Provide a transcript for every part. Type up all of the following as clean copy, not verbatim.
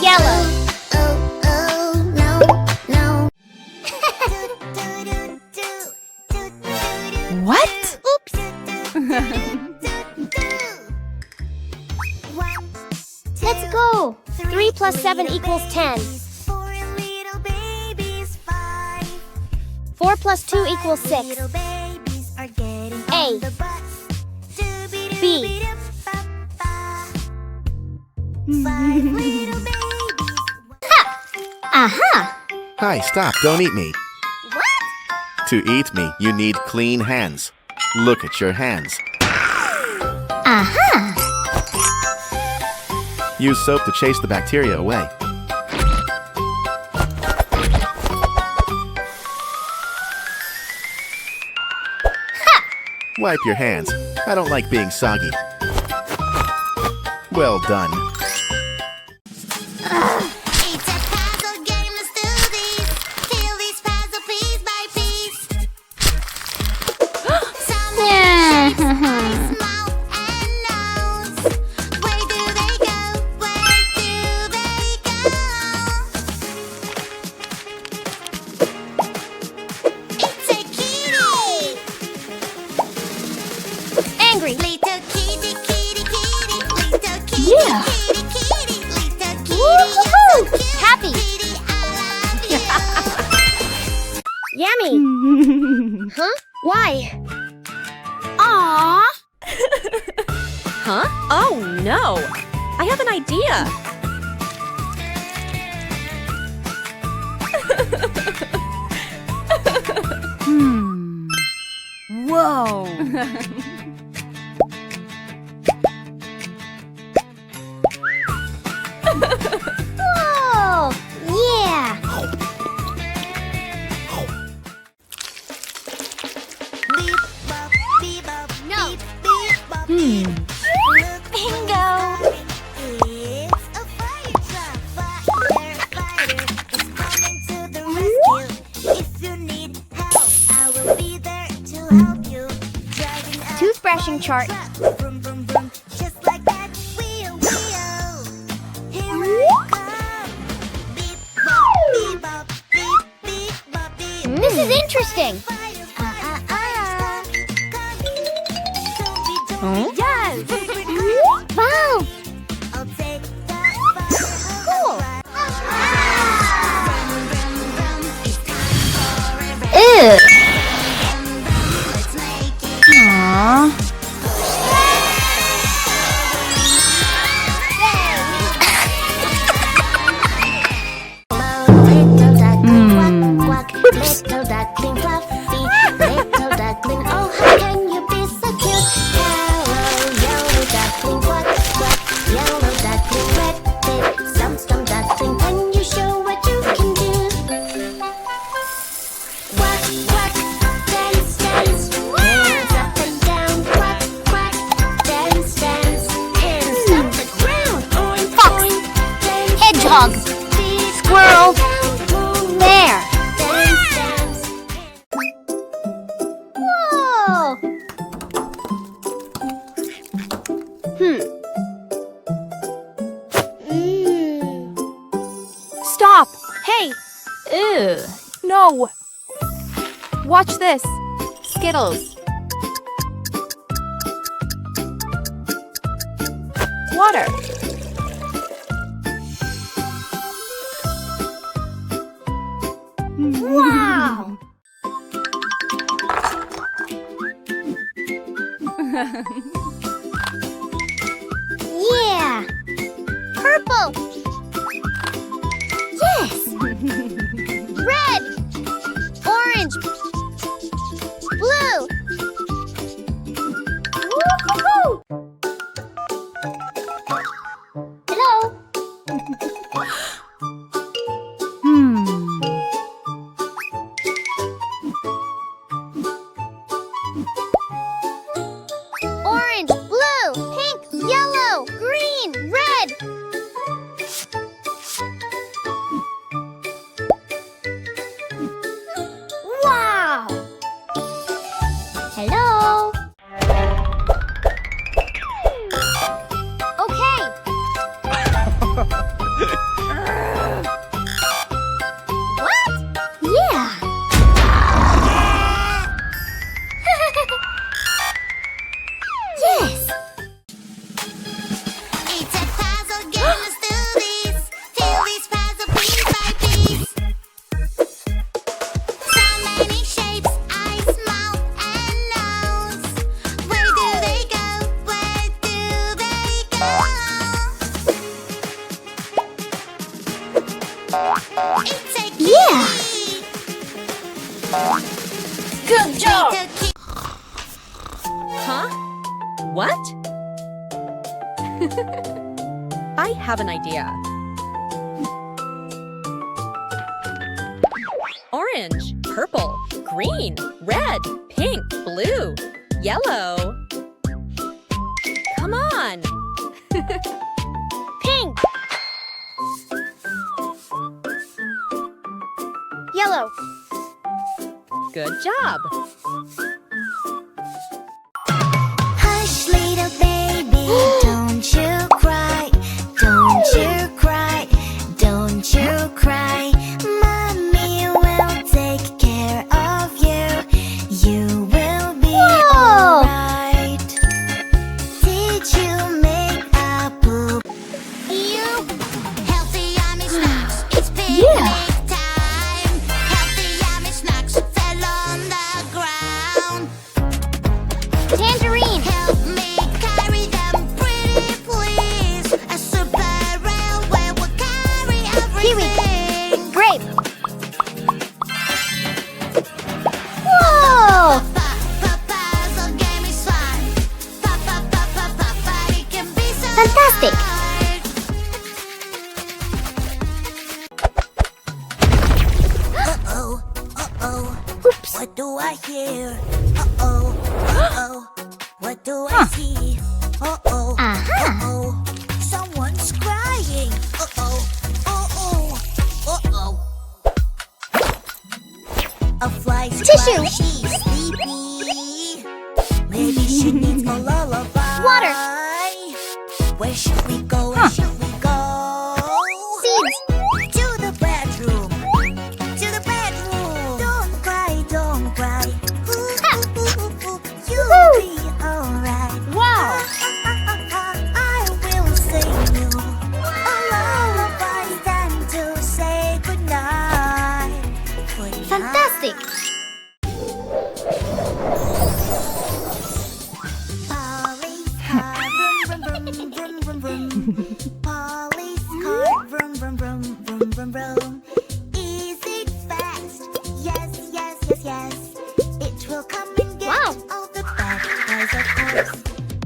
Yellow. What? Oops. Let's go. 3 plus 7 equals 10. 4 plus 2 equals 6. A. B. Ha! Aha! Hi, stop, don't eat me. What? To eat me, you need clean hands. Look at your hands. Aha! Use soap to chase the bacteria away. Wipe your hands. I don't like being soggy. Well done. It's a puzzle game, let's do this. Fill this puzzle piece by piece. Some shapes, eyes, mouth, and nose. Where do they go? Where do they go? It's a kitty. Angry. Little kitty, kitty, kitty. Little kitty, Yeah. kitty, kitty. Little kitty, Woohoo! you're so cute. Happy. Kitty, I love you. Yummy. Huh? Why? Aww. Huh? Oh no! I have an idea. Whoa. Whoa! Yeah! Beep, bop, beep, bop, No. beep, beep, bop, beep. Look Bingo! It's a fire truck. Firefighter is coming to the rescue. If you need help, I will be there to help you. Driving a Toothbrushing chart. truck. Vroom, vroom, vroom. Just like that. Wheel, wheel. Here I come. Beep, bop, beep, beep, bop, beep. This is interesting. Yes! Wow! Cool! Ew! Aww. Little duckling fluffy, little duckling, oh how can you be so cute? Hello, yellow duckling, quack, quack, yellow duckling, red bit, some duckling, can you show what you can do? Quack, quack, dance, dance, hands up and down, quack, quack, dance, dance, hands up the ground, oink, Fox. oink, dance, Hedgehog. beep, Squirrel. down, Bear. dance, dance. Whoa! Stop! Hey! Ew! No! Watch this! Skittles. Water. Wow! Yeah! Purple! Yes! Red! Orange! Blue! Woo-hoo-hoo! Hello? Orange, blue, pink, yellow, green, red. Wow! Hello? Okay. Yeah! Good job! Huh? What? I have an idea. Orange, purple, green, red, pink, blue, yellow. Come on! Pink! Yellow! Good job! Hush, little baby, don't you cry, don't you cry, don't you cry. Mommy will take care of you. You will be alright. Did you make a poop? You healthy yummy snacks. It's picnic time. Healthy yummy snacks fell on the ground. Tangerine! Help me carry them, pretty please. A super railway will carry everything. Grape! Whoa! Puzzle game is fun. It can be so Fantastic! hard. Uh-oh, uh-oh. Oops! What do I hear? Uh-oh, uh-oh. What do I see? Uh-oh, Aha! uh-oh. Someone's crying. Uh-oh, uh-oh, uh-oh. A fly's Tissue. crying, she's sleepy. Maybe she needs a lullaby. Water. Where should we go? Where should we go? Seeds! To the bedroom. To the bedroom. Don't cry, don't cry. You'll be alright. Wow! I will sing you a lullaby then to say goodnight. Goodnight. Fantastic! Polly's car, vroom, vroom, vroom, vroom, vroom, vroom. Polly's car, vroom, vroom, vroom, vroom, vroom, vroom. Is it fast? Yes, yes, yes, yes. It will come and get Wow. all the bad guys, of course.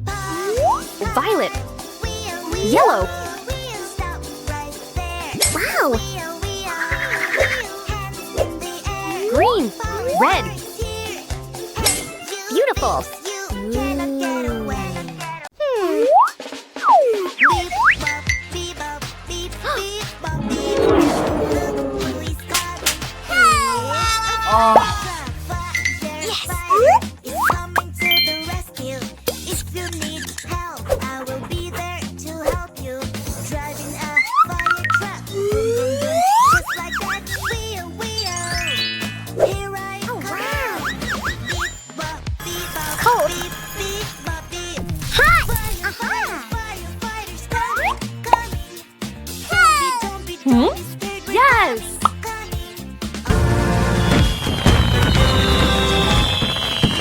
Polly's car, Violet! wheel, wheel, Yellow. wheel, stop right there. Wow! Wheel, wheel, wheel, hands in the air. Green! Polly's Red! car is here. Hey, you, Beautiful! you cannot get away. Beep bop, beep bop, beep beep bop, beep. Look who is coming. Yes. Is coming to the rescue. If you need help, I will be there to help you. Driving a fire truck, just like that. Wheel, wheel. Here I come. Beep bop, beep bop, Cold. beep beep bop, beep. Hot! Firefighters coming, coming. Don't be scared. We're Yes! coming.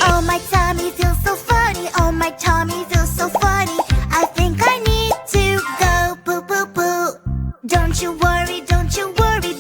Oh, my tummy feels so funny. Oh, my tummy feels so funny. I think I need to go poo poo poo. Don't you worry, don't you worry.